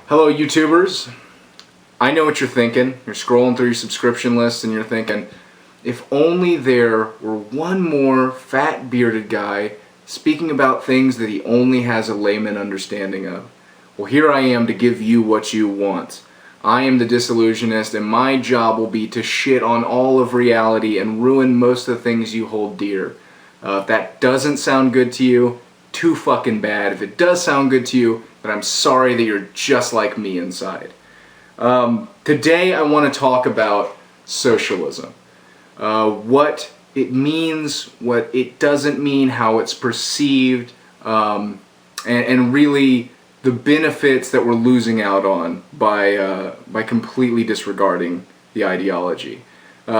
Hello YouTubers, I know what you're thinking. You're scrolling through your subscription list and you're thinking, if only there were one more fat bearded guy speaking about things that he only has a layman understanding of. Well, here I am to give you what you want. I am the disillusionist, and my job will be to shit on all of reality and ruin most of the things you hold dear. If that doesn't sound good to you, too fucking bad. If it does sound good to you, then I'm sorry that you're just like me inside. Today I want to talk about socialism. What it means, what it doesn't mean, how it's perceived, and really the benefits that we're losing out on by completely disregarding the ideology.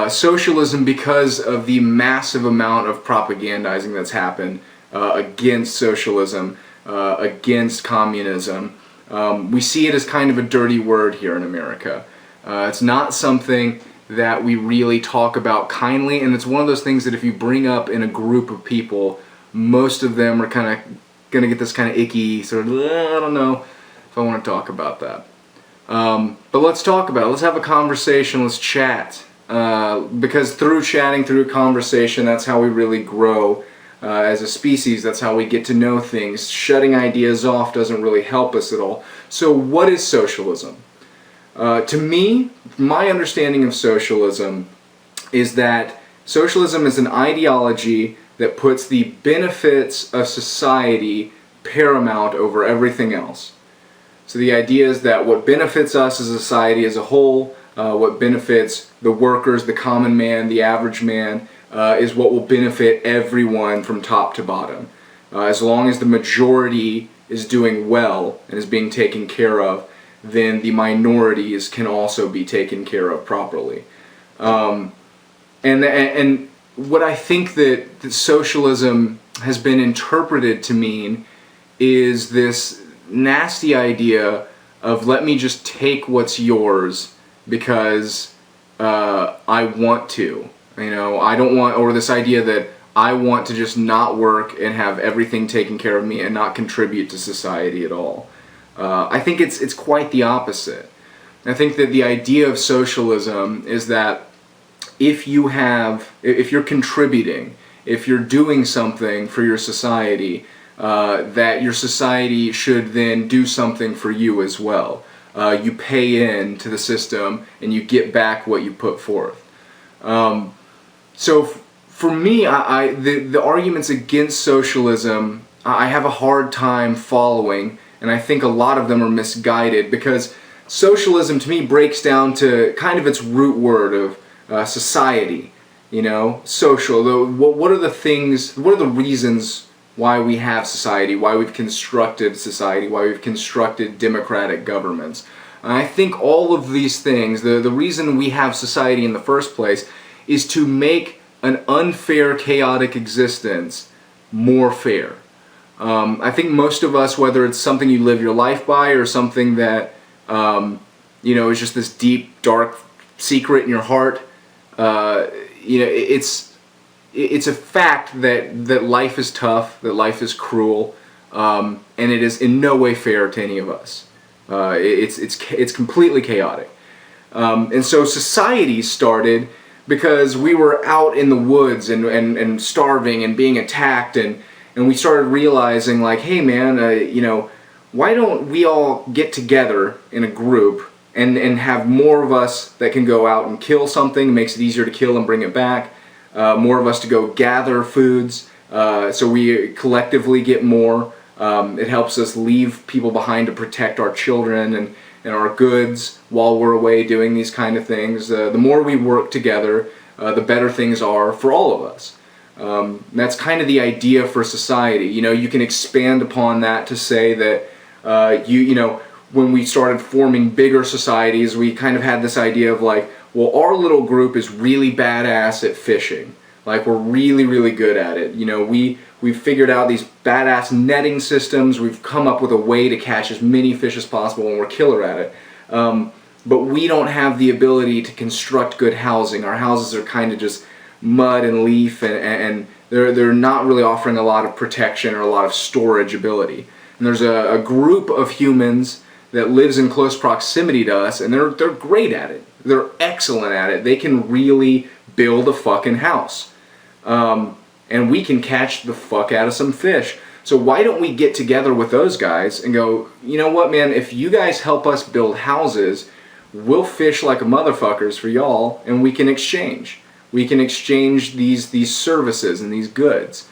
Socialism, because of the massive amount of propagandizing that's happened against socialism, against communism, we see it as kind of a dirty word here in America. It's not something that we really talk about kindly, and it's one of those things that if you bring up in a group of people, most of them are kind of going to get this kind of icky sort of, I don't know if I want to talk about that. But let's talk about it. Let's have a conversation. Let's chat. Because through chatting, through conversation, that's how we really grow as a species. That's how we get to know things. Shutting ideas off doesn't really help us at all. So what is socialism? To me, my understanding of socialism is that socialism is an ideology that puts the benefits of society paramount over everything else. So the idea is that what benefits us as a society as a whole, what benefits the workers, the common man, the average man, is what will benefit everyone from top to bottom. As long as the majority is doing well and is being taken care of, then the minorities can also be taken care of properly. And what I think that socialism has been interpreted to mean is this nasty idea of let me just take what's yours because I want to. You know, I don't want, or this idea that I want to just not work and have everything taken care of me and not contribute to society at all. I think it's quite the opposite. I think that the idea of socialism is that if you're contributing, if you're doing something for your society, that your society should then do something for you as well. You pay in to the system and you get back what you put forth. So for me, the arguments against socialism, I have a hard time following, and I think a lot of them are misguided, because socialism to me breaks down to kind of its root word of society. You know, social. What are the things, what are the reasons why we have society, why we've constructed society, why we've constructed democratic governments? And I think all of these things, the reason we have society in the first place is to make an unfair, chaotic existence more fair. I think most of us, whether it's something you live your life by or something that, is just this deep, dark secret in your heart, it's a fact that life is tough, that life is cruel, and it is in no way fair to any of us. It's completely chaotic. And so society started because we were out in the woods and starving and being attacked, and we started realizing, like, hey man, why don't we all get together in a group and have more of us that can go out and kill something. It makes it easier to kill and bring it back. More of us to go gather foods, so we collectively get more. It helps us leave people behind to protect our children and our goods while we're away doing these kind of things. The more we work together, the better things are for all of us. That's kind of the idea for society. You can expand upon that to say that when we started forming bigger societies, we kind of had this idea of like, well, our little group is really badass at fishing. Like, we're really, really good at it. We've figured out these badass netting systems. We've come up with a way to catch as many fish as possible, and we're killer at it. But we don't have the ability to construct good housing. Our houses are kind of just mud and leaf, and they're not really offering a lot of protection or a lot of storage ability. And there's a group of humans that lives in close proximity to us, and they're great at it. They're excellent at it. They can really build a fucking house. And we can catch the fuck out of some fish. So why don't we get together with those guys and go, you know what, man, if you guys help us build houses, we'll fish like a motherfuckers for y'all, and we can exchange. We can exchange these services and these goods.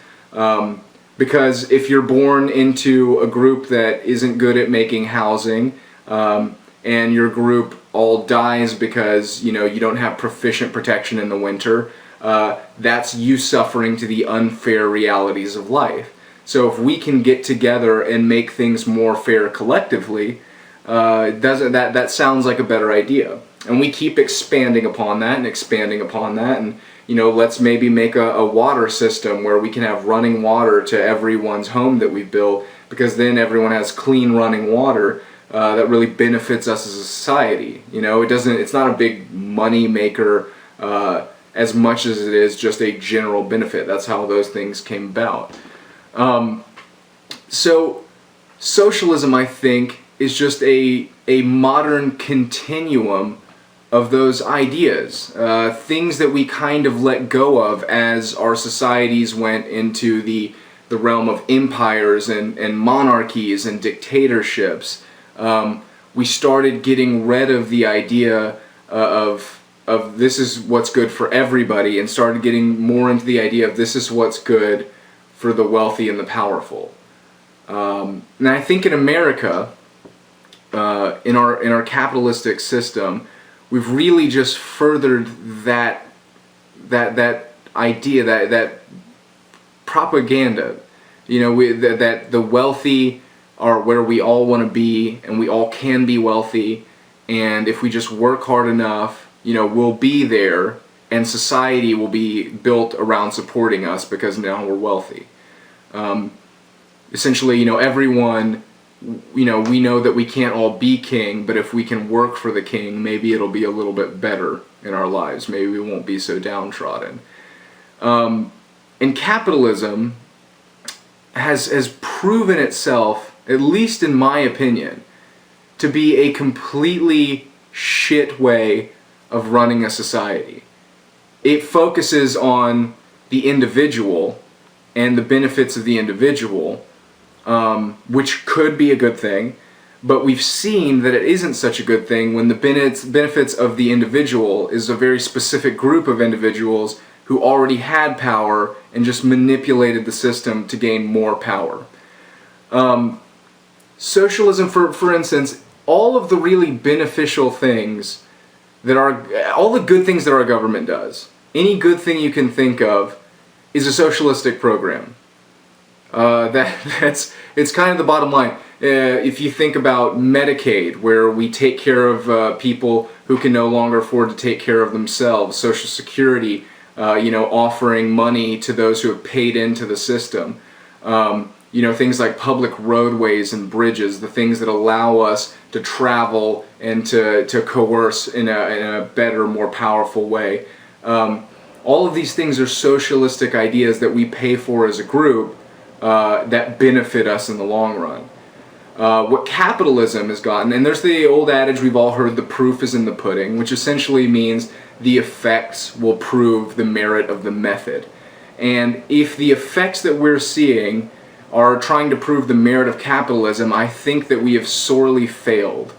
Because if you're born into a group that isn't good at making housing, and your group all dies because, you know, you don't have proficient protection in the winter, that's you suffering to the unfair realities of life. So if we can get together and make things more fair collectively, that sounds like a better idea. And we keep expanding upon that and expanding upon that, and you know, let's maybe make a water system where we can have running water to everyone's home that we build, because then everyone has clean running water that really benefits us as a society. You know, it's not a big money maker as much as it is just a general benefit. That's how those things came about. So socialism, I think, is just a modern continuum of those ideas, things that we kind of let go of as our societies went into the realm of empires and monarchies and dictatorships. We started getting rid of the idea of this is what's good for everybody, and started getting more into the idea of this is what's good for the wealthy and the powerful. And I think in America, in our capitalistic system, we've really just furthered that idea, that propaganda. You know, that the wealthy are where we all want to be, and we all can be wealthy, and if we just work hard enough, you know, we'll be there, and society will be built around supporting us because now we're wealthy. Essentially, you know, everyone, you know, we know that we can't all be king, but if we can work for the king, maybe it'll be a little bit better in our lives. Maybe we won't be so downtrodden. And capitalism has proven itself, at least in my opinion, to be a completely shit way of running a society. It focuses on the individual and the benefits of the individual, which could be a good thing, but we've seen that it isn't such a good thing when the benefits of the individual is a very specific group of individuals who already had power and just manipulated the system to gain more power. Socialism, for instance, all of the really beneficial things all the good things that our government does, any good thing you can think of, is a socialistic program. It's kind of the bottom line. If you think about Medicaid, where we take care of people who can no longer afford to take care of themselves, Social Security, you know, offering money to those who have paid into the system, you know, things like public roadways and bridges, the things that allow us to travel and to coerce in a better, more powerful way. All of these things are socialistic ideas that we pay for as a group that benefit us in the long run. What capitalism has gotten, and there's the old adage we've all heard, the proof is in the pudding, which essentially means the effects will prove the merit of the method. And if the effects that we're seeing are trying to prove the merit of capitalism, I think that we have sorely failed.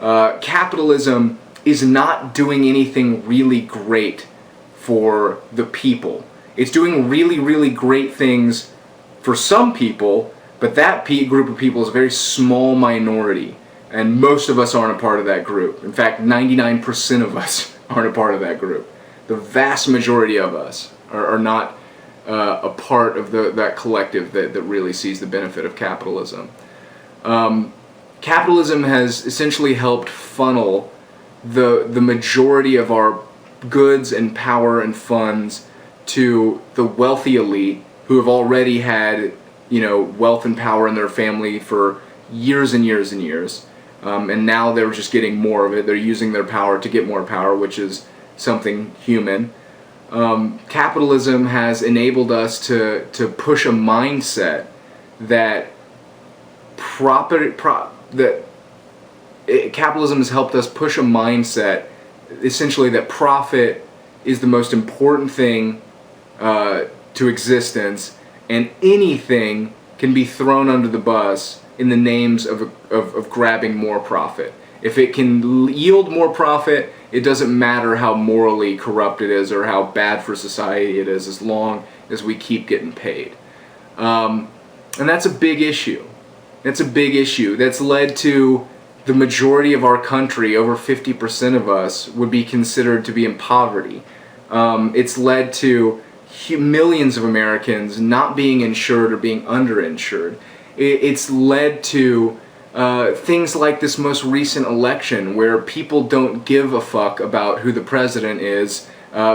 Capitalism is not doing anything really great for the people. It's doing really, really great things for some people, but that group of people is a very small minority, and most of us aren't a part of that group. In fact, 99% of us aren't a part of that group. The vast majority of us are not a part of that collective that really sees the benefit of capitalism. Capitalism has essentially helped funnel the majority of our goods and power and funds to the wealthy elite who have already had, you know, wealth and power in their family for years and years and years, and now they're just getting more of it. They're using their power to get more power, which is something human. Capitalism has enabled us to push a mindset that capitalism has helped us push a mindset, essentially, that profit is the most important thing to existence, and anything can be thrown under the bus in the names of grabbing more profit. If it can yield more profit, it doesn't matter how morally corrupt it is or how bad for society it is, as long as we keep getting paid. And that's a big issue. That's a big issue. That's led to the majority of our country, over 50% of us, would be considered to be in poverty. It's led to millions of Americans not being insured or being underinsured. It's led to things like this most recent election, where people don't give a fuck about who the president is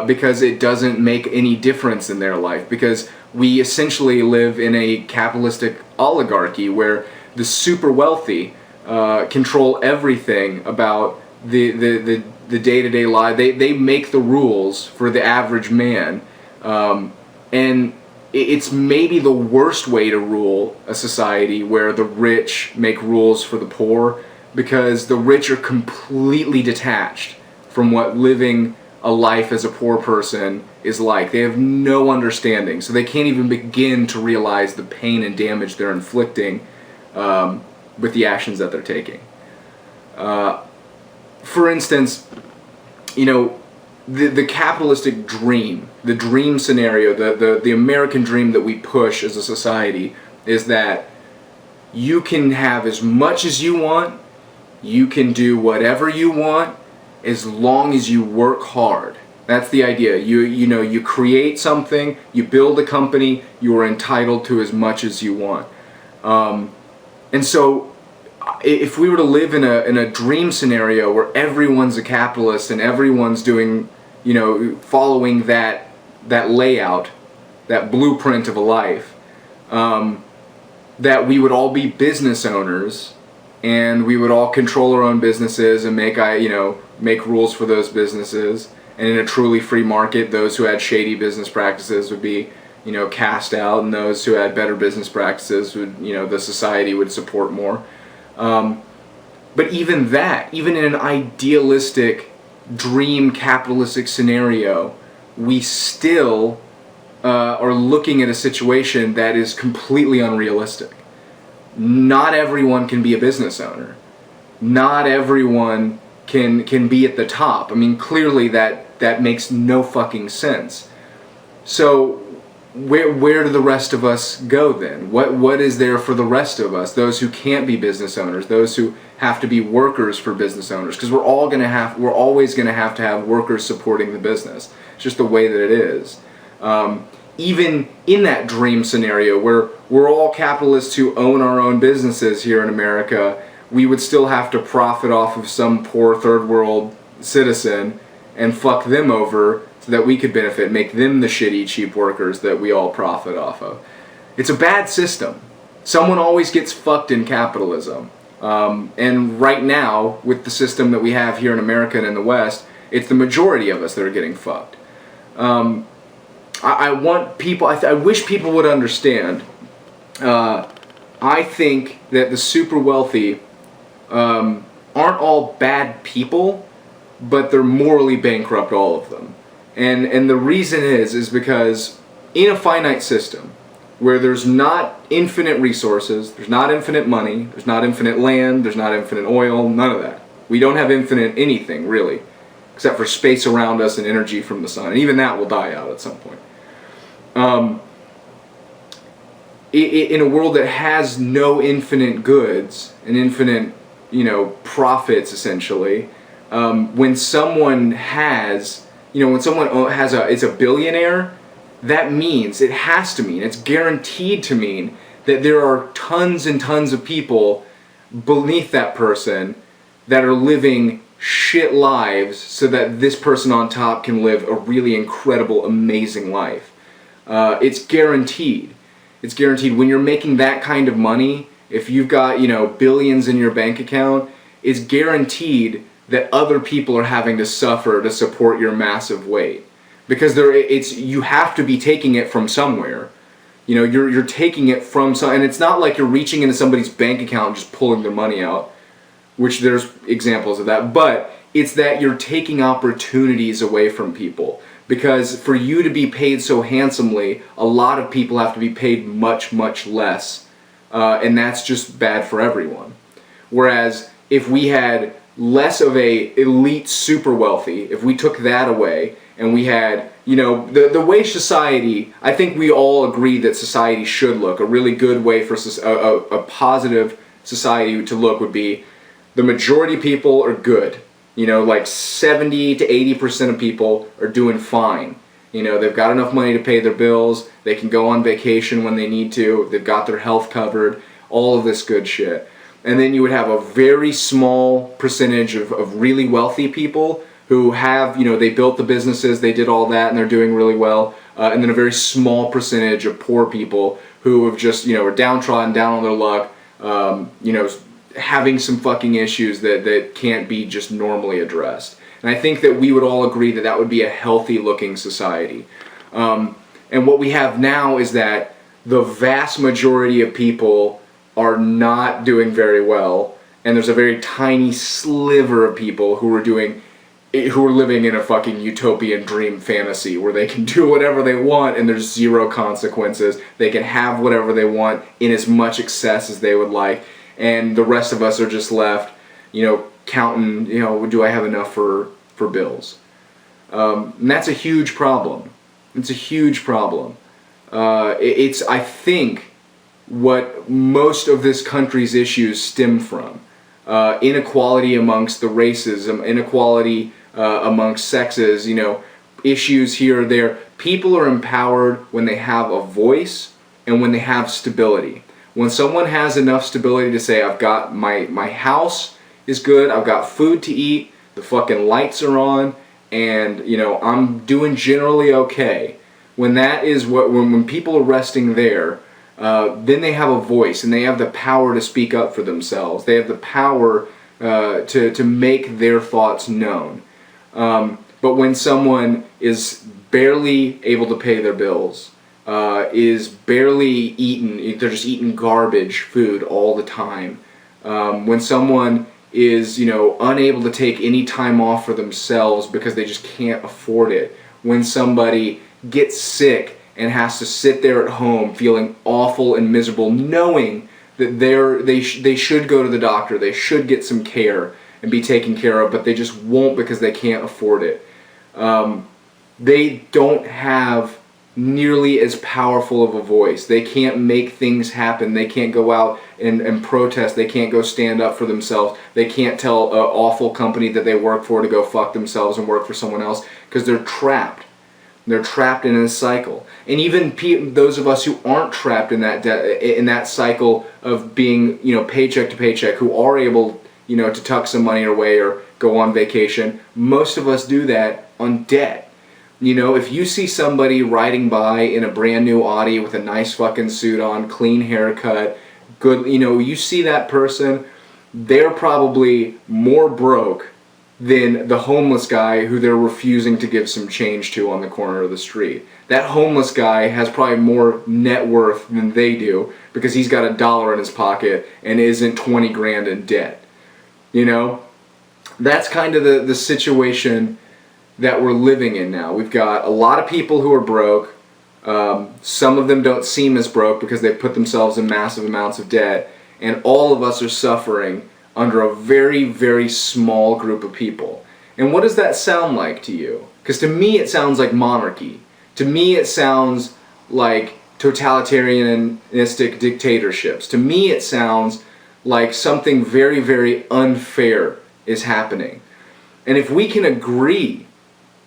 because it doesn't make any difference in their life, because we essentially live in a capitalistic oligarchy where the super wealthy control everything about the day-to-day life. They make the rules for the average man, and it's maybe the worst way to rule a society, where the rich make rules for the poor, because the rich are completely detached from what living a life as a poor person is like. They have no understanding, so they can't even begin to realize the pain and damage they're inflicting with the actions that they're taking. For instance, the capitalistic dream, the dream scenario, the American dream that we push as a society, is that you can have as much as you want, you can do whatever you want, as long as you work hard. That's the idea. You create something, you build a company, you are entitled to as much as you want. And so, if we were to live in a dream scenario where everyone's a capitalist and everyone's doing, following that layout, that blueprint of a life, that we would all be business owners, and we would all control our own businesses and make rules for those businesses. And in a truly free market, those who had shady business practices would be, cast out, and those who had better business practices would, the society would support more. But even in an idealistic dream capitalistic scenario, we still are looking at a situation that is completely unrealistic. Not everyone can be a business owner. Not everyone can be at the top. I mean, clearly that makes no fucking sense. So where do the rest of us go then? What is there for the rest of us? Those who can't be business owners, those who have to be workers for business owners, because we're always gonna have to have workers supporting the business. It's just the way that it is. Even in that dream scenario where we're all capitalists who own our own businesses here in America, we would still have to profit off of some poor third world citizen and fuck them over so that we could benefit, make them the shitty, cheap workers that we all profit off of. It's a bad system. Someone always gets fucked in capitalism. And right now, with the system that we have here in America and in the West, it's the majority of us that are getting fucked. I wish people would understand. I think that the super wealthy aren't all bad people, but they're morally bankrupt, all of them. And the reason is because in a finite system where there's not infinite resources, there's not infinite money, there's not infinite land, there's not infinite oil, none of that. We don't have infinite anything, really, except for space around us and energy from the sun. And even that will die out at some point. In a world that has no infinite goods and infinite, profits, essentially, when someone is a billionaire, that means, it's guaranteed to mean that there are tons and tons of people beneath that person that are living shit lives so that this person on top can live a really incredible, amazing life. It's guaranteed. It's guaranteed. When you're making that kind of money, if you've got, billions in your bank account, it's guaranteed that other people are having to suffer to support your massive weight. Because you have to be taking it from somewhere. You're taking it from and it's not like you're reaching into somebody's bank account and just pulling their money out. which there's examples of that, but it's that you're taking opportunities away from people. Because for you to be paid so handsomely, a lot of people have to be paid much, much less. And that's just bad for everyone. Whereas if we had less of a elite super wealthy, if we took that away and we had, you know, the way society, I think we all agree that society should look. A really good way for a positive society to look would be the majority of people are good. You know, like 70 to 80% of people are doing fine. You know, they've got enough money to pay their bills, they can go on vacation when they need to, they've got their health covered, all of this good shit. And then you would have a very small percentage of really wealthy people who have, you know, they built the businesses, they did all that, and they're doing really well. And then a very small percentage of poor people who have just, you know, are downtrodden, down on their luck, you know, having some fucking issues that can't be just normally addressed. And I think that we would all agree that that would be a healthy looking society. And what we have now is that the vast majority of people are not doing very well, and there's a very tiny sliver of people who are living in a fucking utopian dream fantasy where they can do whatever they want and there's zero consequences. They can have whatever they want in as much excess as they would like. And the rest of us are just left, you know, counting, you know, do I have enough for bills? And that's a huge problem. It's a huge problem. It's, I think, what most of this country's issues stem from. Inequality amongst the races, inequality amongst sexes, you know, issues here or there. People are empowered when they have a voice and when they have stability. When someone has enough stability to say, I've got my house is good, I've got food to eat, the fucking lights are on, and, you know, I'm doing generally okay. When that is when people are resting there, then they have a voice and they have the power to speak up for themselves. They have the power to make their thoughts known. But when someone is barely able to pay their bills, is barely eaten, they're just eating garbage food all the time. When someone is, you know, unable to take any time off for themselves because they just can't afford it. When somebody gets sick and has to sit there at home feeling awful and miserable, knowing that they should go to the doctor, they should get some care and be taken care of, but they just won't because they can't afford it. They don't have nearly as powerful of a voice. They can't make things happen. They can't go out and protest. They can't go stand up for themselves. They can't tell an awful company that they work for to go fuck themselves and work for someone else because they're trapped. They're trapped in a cycle. And even those of us who aren't trapped in that cycle of being, you know, paycheck to paycheck, who are able, you know, to tuck some money away or go on vacation, most of us do that on debt. You know, if you see somebody riding by in a brand new Audi with a nice fucking suit on, clean haircut, good, you know, you see that person, they're probably more broke than the homeless guy who they're refusing to give some change to on the corner of the street. That homeless guy has probably more net worth than they do because he's got $1 in his pocket and isn't 20 grand in debt. You know, that's kind of the situation that we're living in now. We've got a lot of people who are broke. Some of them don't seem as broke because they put themselves in massive amounts of debt, and all of us are suffering under a very, very small group of people. And what does that sound like to you? Because to me it sounds like monarchy. To me it sounds like totalitarianistic dictatorships. To me it sounds like something very, very unfair is happening. And if we can agree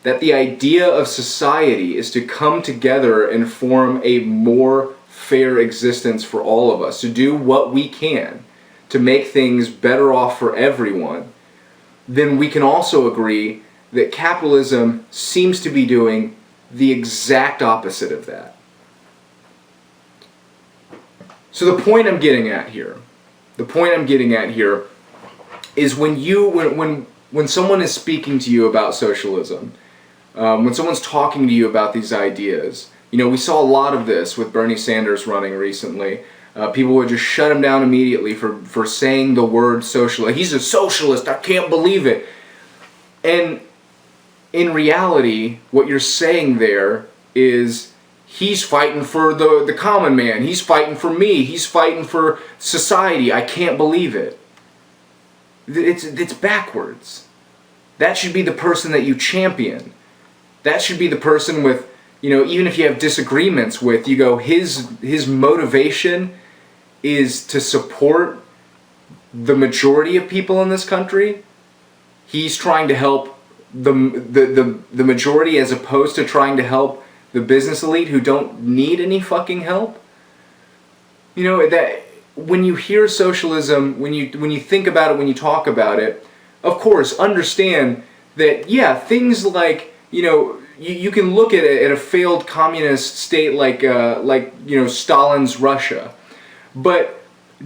that the idea of society is to come together and form a more fair existence for all of us, to do what we can to make things better off for everyone, then we can also agree that capitalism seems to be doing the exact opposite of that. So the point I'm getting at here is when someone is speaking to you about socialism, when someone's talking to you about these ideas, you know, we saw a lot of this with Bernie Sanders running recently. People would just shut him down immediately for saying the word socialist. He's a socialist, I can't believe it. And in reality, what you're saying there is he's fighting for the common man. He's fighting for me. He's fighting for society. I can't believe it. It's backwards. That should be the person that you champion. That should be the person with, even if you have disagreements with, you go, his motivation is to support the majority of people in this country. He's trying to help the majority as opposed to trying to help the business elite who don't need any fucking help. That when you hear socialism, when you think about it, when you talk about it, of course, understand that, yeah, things like, you can look at it at a failed communist state like Stalin's Russia, but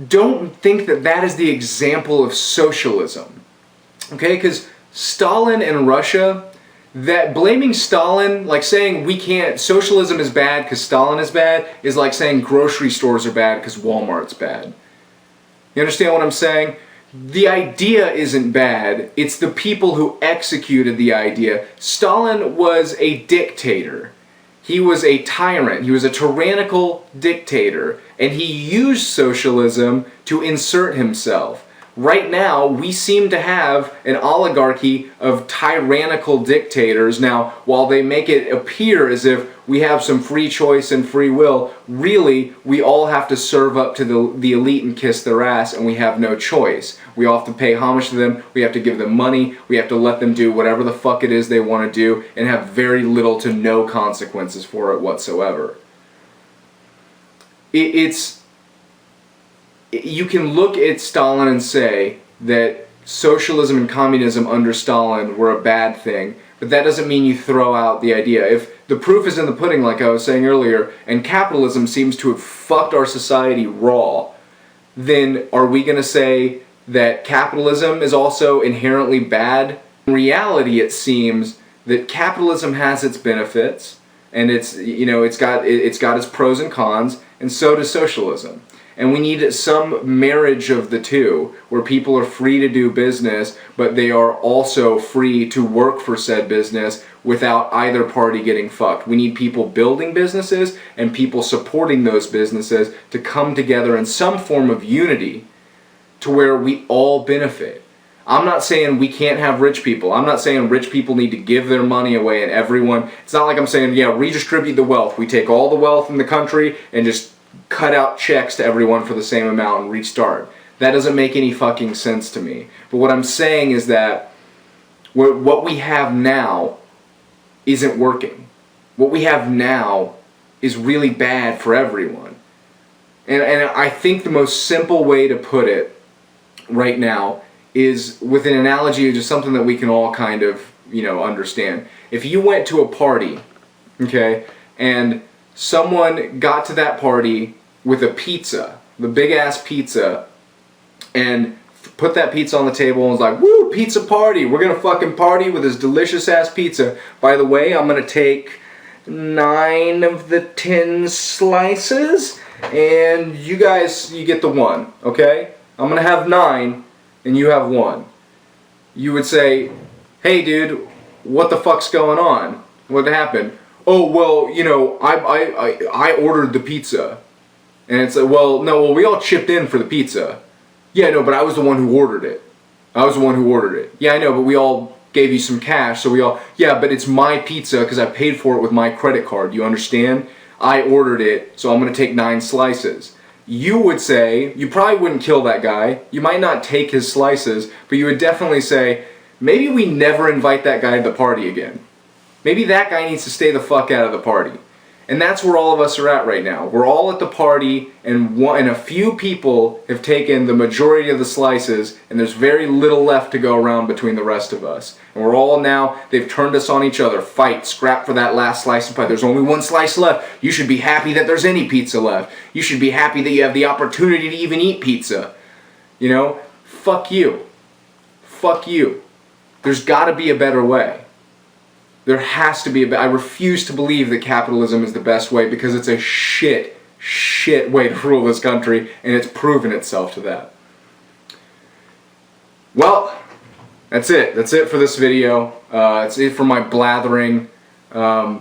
don't think that is the example of socialism, okay? Because Stalin and Russia, that blaming Stalin, like saying socialism is bad because Stalin is bad, is like saying grocery stores are bad because Walmart's bad. You understand what I'm saying? The idea isn't bad, it's the people who executed the idea. Stalin was a dictator. He was a tyrant. He was a tyrannical dictator, and he used socialism to insert himself. Right now, we seem to have an oligarchy of tyrannical dictators. Now, while they make it appear as if we have some free choice and free will, really, we all have to serve up to the elite and kiss their ass, and we have no choice. We all have to pay homage to them, we have to give them money, we have to let them do whatever the fuck it is they want to do, and have very little to no consequences for it whatsoever. You can look at Stalin and say that socialism and communism under Stalin were a bad thing, but that doesn't mean you throw out the idea. If the proof is in the pudding, like I was saying earlier, and capitalism seems to have fucked our society raw, then are we going to say that capitalism is also inherently bad? In reality, it seems that capitalism has its benefits, and it's got its pros and cons, and so does socialism. And we need some marriage of the two, where people are free to do business, but they are also free to work for said business without either party getting fucked. We need people building businesses and people supporting those businesses to come together in some form of unity to where we all benefit. I'm not saying we can't have rich people. I'm not saying rich people need to give their money away and everyone. It's not like I'm saying, yeah, redistribute the wealth. We take all the wealth in the country and just cut out checks to everyone for the same amount and restart. That doesn't make any fucking sense to me. But what I'm saying is that what we have now isn't working. What we have now is really bad for everyone. And I think the most simple way to put it right now is with an analogy of just something that we can all kind of, understand. If you went to a party, okay, and someone got to that party with a pizza, the big ass pizza, and put that pizza on the table and was like, woo, pizza party, we're gonna fucking party with this delicious ass pizza. By the way, I'm gonna take 9 of the 10 slices, and you guys, you get the 1, okay? I'm gonna have 9, and you have 1. You would say, hey dude, what the fuck's going on? What happened? Oh, well, I ordered the pizza. And it's like, well, we all chipped in for the pizza. Yeah, no, but I was the one who ordered it. Yeah, I know, but we all gave you some cash, so yeah, but it's my pizza because I paid for it with my credit card. You understand? I ordered it, so I'm going to take 9 slices. You would say, you probably wouldn't kill that guy. You might not take his slices, but you would definitely say, maybe we never invite that guy to the party again. Maybe that guy needs to stay the fuck out of the party. And that's where all of us are at right now. We're all at the party, and a few people have taken the majority of the slices, and there's very little left to go around between the rest of us. And we're all now, they've turned us on each other. Fight, scrap for that last slice of pie. There's only 1 slice left. You should be happy that there's any pizza left. You should be happy that you have the opportunity to even eat pizza. Fuck you. Fuck you. There's got to be a better way. There has to be I refuse to believe that capitalism is the best way because it's a shit shit way to rule this country, and it's proven itself to that. Well, that's it. That's it for this video. That's it for my blathering. I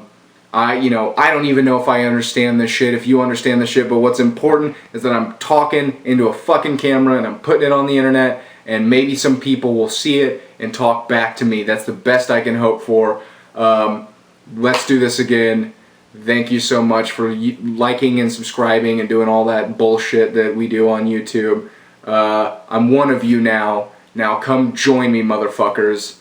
don't even know if I understand this shit, if you understand this shit, but what's important is that I'm talking into a fucking camera and I'm putting it on the internet, and maybe some people will see it and talk back to me. That's the best I can hope for. Let's do this again. Thank you so much for liking and subscribing and doing all that bullshit that we do on YouTube. I'm one of you now. Now come join me, motherfuckers.